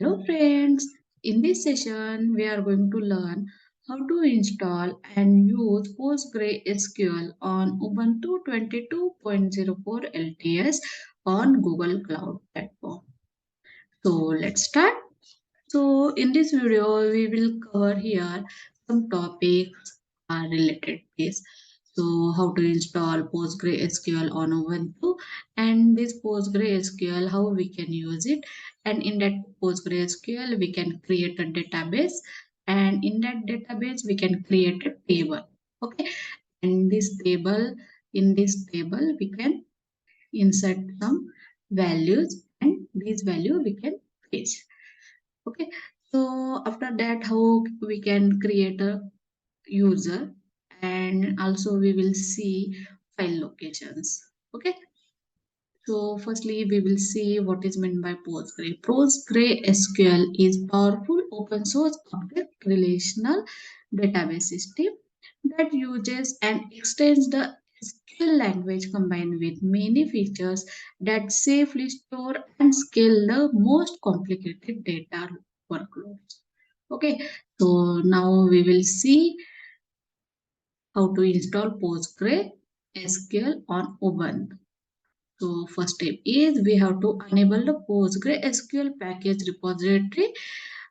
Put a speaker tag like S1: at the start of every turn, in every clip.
S1: Hello friends, in this session we are going to learn how to install and use PostgreSQL on Ubuntu 22.04 LTS on Google Cloud Platform. So let's start. So in this video we will cover here some topics related to this. So how to install PostgreSQL on Ubuntu and this PostgreSQL how we can use it, and in that PostgreSQL we can create a database, and in that database we can create a table. Okay, and this table we can insert some values and these value we can fetch. Okay, so after that how we can create a user, and also we will see file locations. Okay, so firstly we will see what is meant by PostgreSQL is powerful open source object relational database system that uses and extends the SQL language combined with many features that safely store and scale the most complicated data workloads. Okay, so now we will see how to install PostgreSQL on Ubuntu. So first step is we have to enable the PostgreSQL package repository.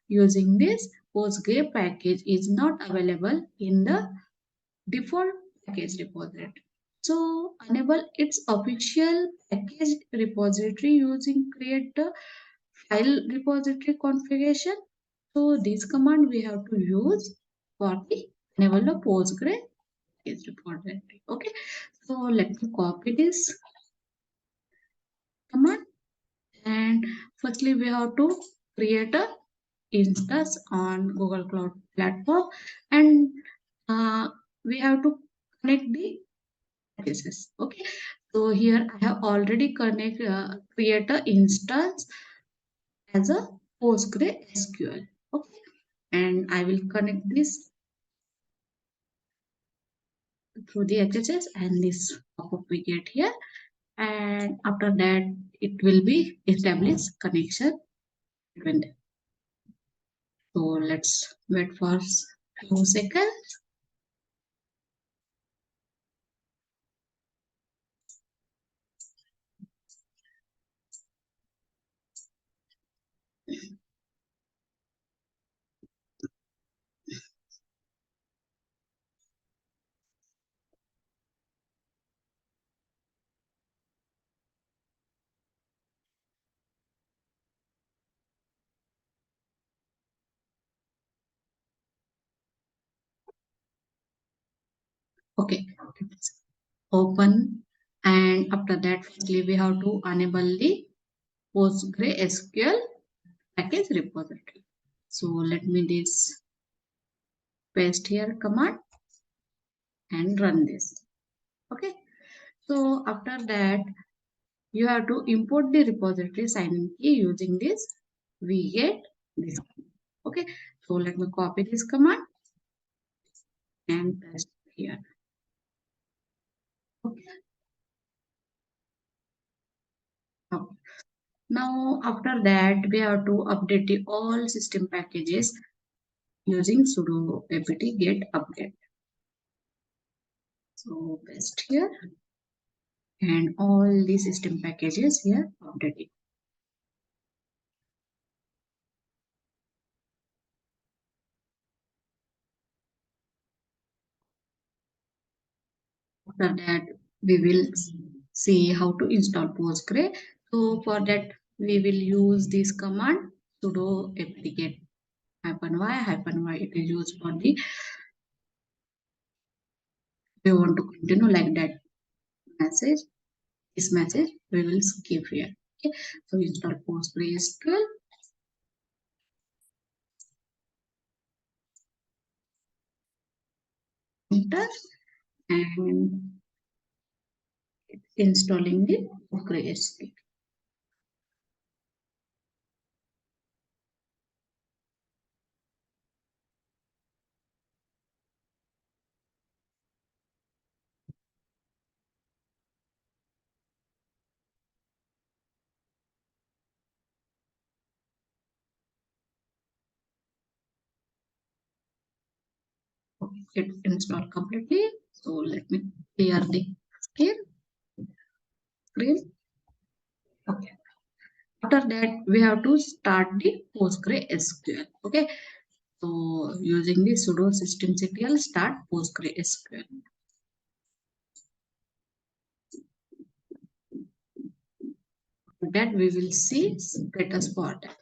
S1: Using this, Postgre package is not available in the default package repository. So enable its official package repository using create the file repository configuration. So this command we have to use for the enable the Postgre package repository. Okay, so let me copy this command, and firstly we have to create a instance on Google Cloud Platform, and uh, we have to connect the services. Okay, so here I have already create a instance as a PostgreSQL. Okay, and I will connect this through the HSS, and this pop-up we get here, and after that it will be established connection between them. So let's wait for few seconds. Okay, it's open, and after that firstly we have to enable the PostgreSQL package repository. So let me this paste here command and run this. Okay, so after that you have to import the repository sign-in key using this. We get this. Okay, so let me copy this command and paste here. Okay. Okay. Now after that we have to update the all system packages using sudo apt get update. So paste here, and all the system packages here updated. After that we will see how to install Postgre. So for that we will use this command sudo apt get -y. It is used for the we want to continue like that message. This message we will skip here. Okay, so install PostgreSQL. Enter, and installing the PostgreSQL. it installed completely. So let me clear the screen. Okay. After that, we have to start the PostgreSQL. Okay. So using the sudo systemctl start PostgreSQL. That we will see status for that.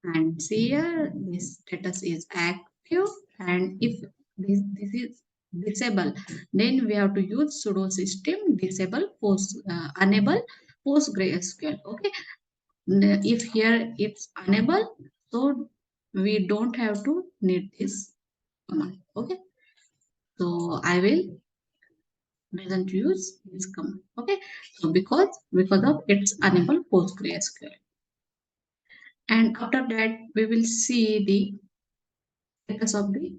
S1: And see here, this status is active, and if this is disable, then we have to use sudo system disable enable PostgreSQL. Okay. If here it's unable, so we don't have to need this command. Okay. So I will doesn't use this command. Okay. So because of it's enable PostgreSQL. And after that we will see the status of the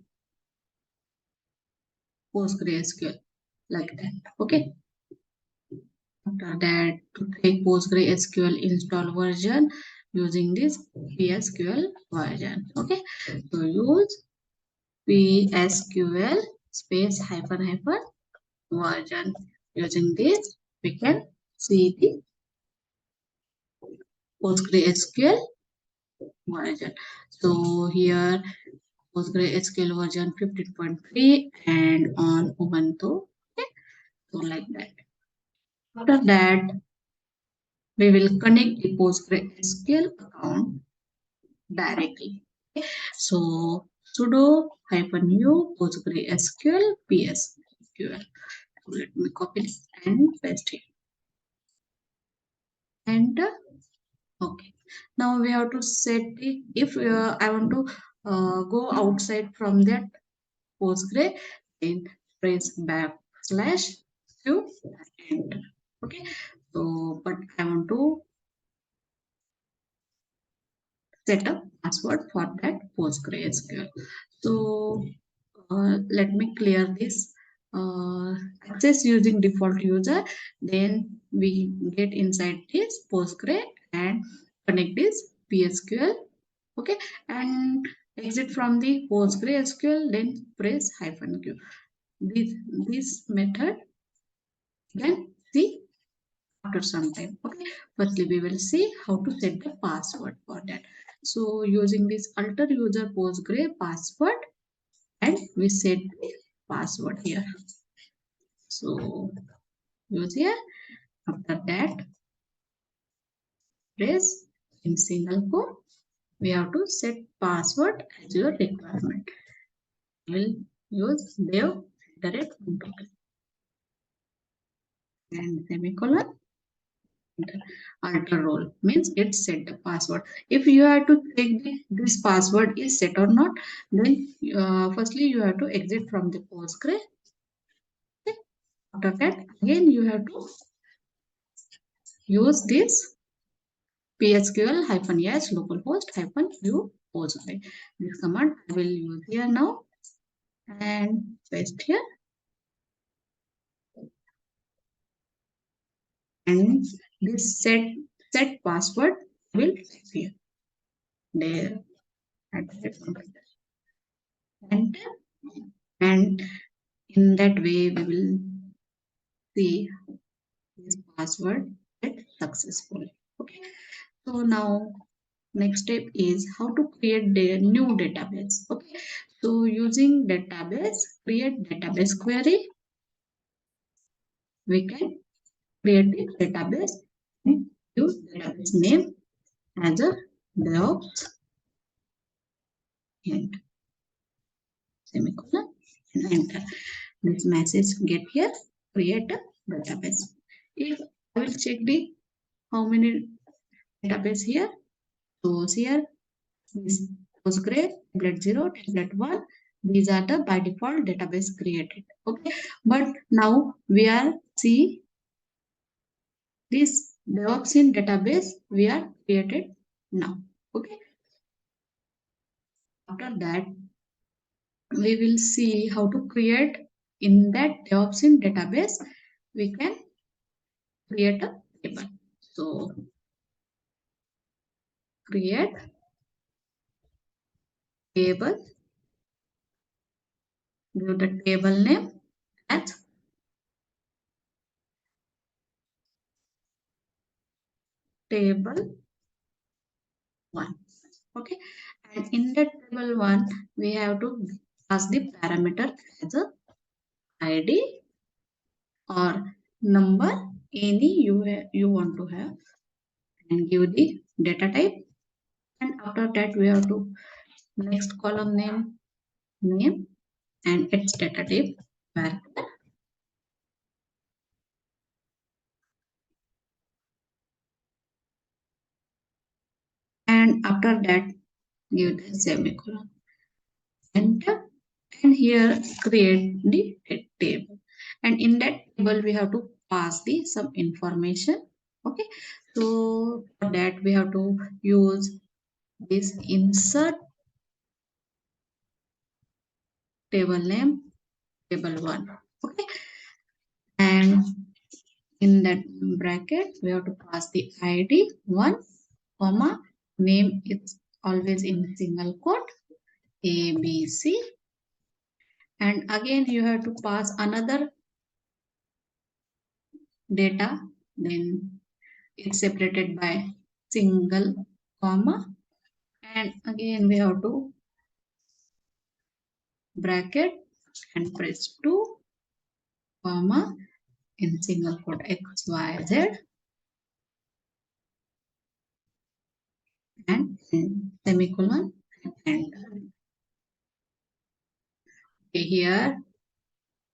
S1: PostgreSQL like that. Okay. After that, to take PostgreSQL install version using this PSQL version. Okay. So use PSQL space hyphen hyphen version. Using this, we can see the PostgreSQL version. So here PostgreSQL version 15.3 and on Ubuntu. Okay. So like that. After that, we will connect the PostgreSQL account directly. So sudo -u PostgreSQL PSQL. Let me copy this and paste it. And okay. Now we have to set the if I want to go outside from that Postgre, then press backslash to enter. Okay. So but I want to set up password for that PostgreSQL. So let me clear this access using default user. Then we get inside this Postgre and connect this PSQL. Okay, and exit from the PostgreSQL. Then press -q. This method then see after some time. Okay, firstly we will see how to set the password for that. So using this alter user Postgre password, and we set the password here. So use here. After that, press in single quote. We have to set password as your requirement. We will use dev and semicolon. Alter role means it set the password. If you have to check this password is set or not, then firstly you have to exit from the Postgre. After that, again you have to use this PSQL -s localhost -u Postgre. This command I will use here now and paste here, and this set password will appear there. Enter, and in that way we will see this password set successfully. Okay. So now next step is how to create the new database. Okay. So using database, create database query, we can create the database and use database name as a DevOps and semicolon and enter. This message get here, create a database. If I will check the how many database here. So here is Postgre, template 0, template 1. These are the by default database created. Okay. But now we are see this DevOps in database we are created now. Okay. After that, we will see how to create in that DevOps in database. We can create a table. So create table, give the table name as table 1. Okay, and in that table 1 we have to pass the parameter as a id or number, any you want to have, and give the data type. And after that we have to next column name and its data type character. And after that give the semicolon, enter, and here create the table. And in that table we have to pass the some information. Okay, so for that we have to use this insert table name table 1. Okay, and in that bracket we have to pass the id 1 comma name, it's always in single quote ABC, and again you have to pass another data, then it's separated by single comma, and again we have to bracket and press 2 comma in single quote XYZ, and semicolon and okay, here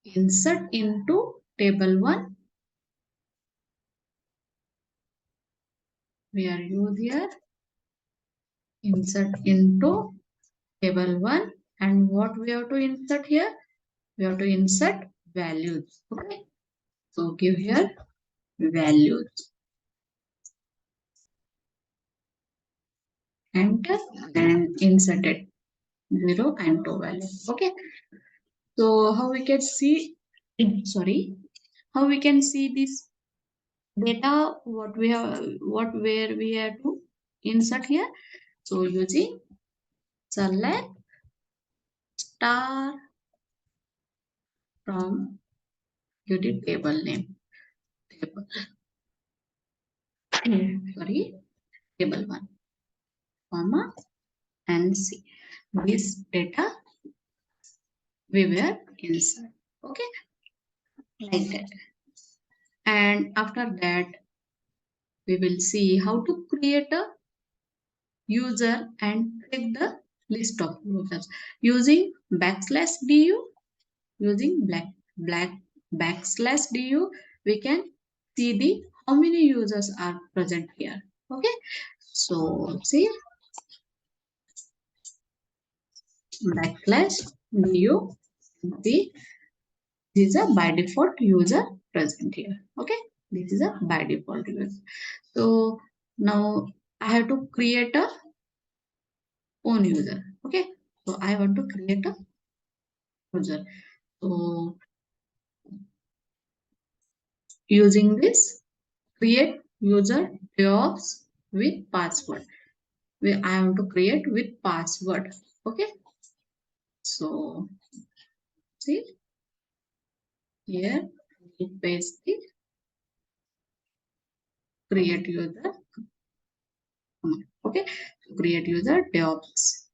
S1: insert into table 1 we are use here insert into table 1, and what we have to insert here, we have to insert values. Okay, so give here values, enter, and insert it 0 and 2 values. Okay, so how we can see, sorry, how we can see this data, what we have, what where we have to insert here. So using select star from the table name, table, sorry, table 1 comma and C. This data we were insert. Okay, like that. And after that we will see how to create a user and check the list of users using \du, using black \du we can see the how many users are present here. Okay, so see \du, see this is a by default user present here. Okay, this is a by default user. So now I have to create a own user. Okay, so I want to create a user. So using this create user jobs with password, I want to create with password. Okay, so see here we paste the create user. Okay, so create user jobs,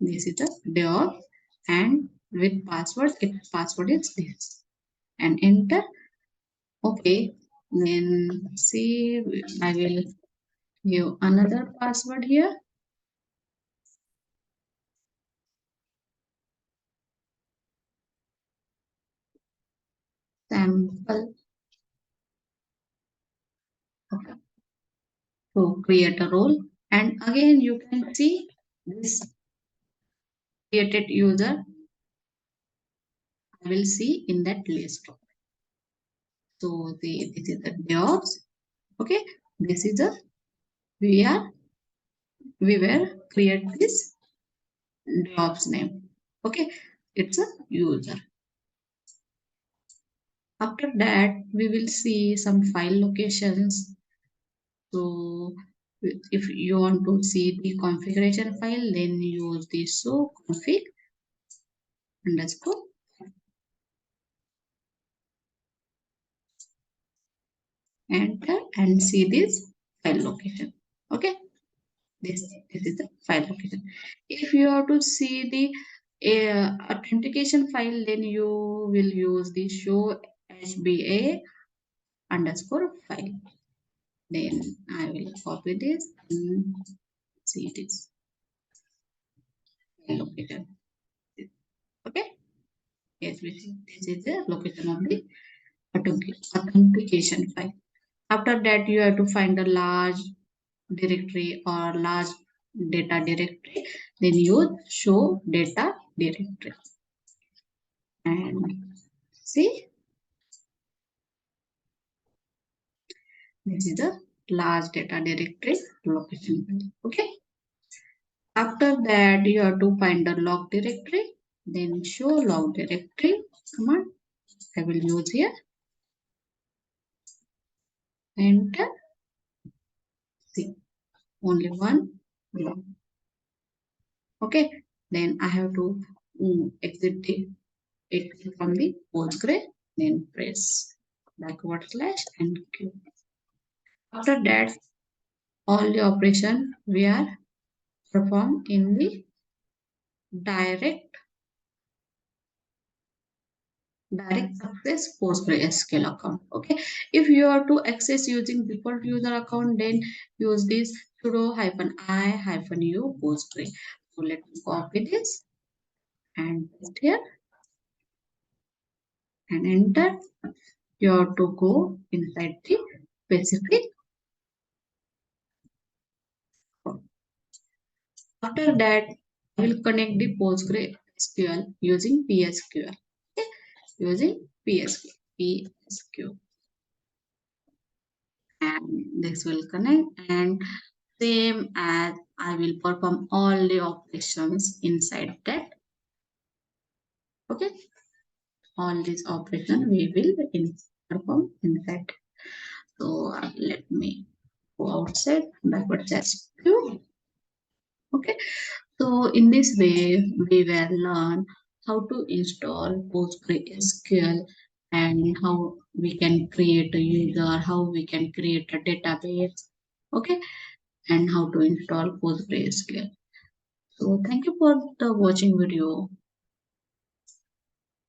S1: this is the DevOps, and with password, its password is this, and enter. Okay, then see, I will give another password here, sample. Okay, to create a role, and again you can see this created user, I will see in that list. So this is the DevOps. Okay, this is the we were create this DevOps name. Okay, it's a user. After that, we will see some file locations. So if you want to see the configuration file, then use the show config underscore, enter and see this file location. Okay, this is the file location. If you have to see the authentication file, then you will use the show hba underscore file. Then I will copy this and see this file location. Okay, yes, we see this is the location of the authentication file. After that, you have to find a large directory or large data directory. Then you show data directory and see this is the large data directory location file. Okay. After that, you have to find the log directory. Then show log directory command. I will use here. Enter. See only one log. Okay. Then I have to exit it from the Postgre. Then press backward slash and Q. After that, all the operation we are performed in the direct access PostgreSQL account. Okay, if you are to access using default user account, then use this sudo -i-u Postgre. So let me copy this and paste here and enter. You have to go inside the specific. After that, I will connect the PostgreSQL using PSQL. Okay, using PSQ, and this will connect, and same as I will perform all the operations inside that. Okay, all these operations we will perform inside. So let me go outside backward slash Q. Okay, so in this way we will learn how to install PostgreSQL and how we can create a user, how we can create a database. Okay, and how to install PostgreSQL. So thank you for the watching video.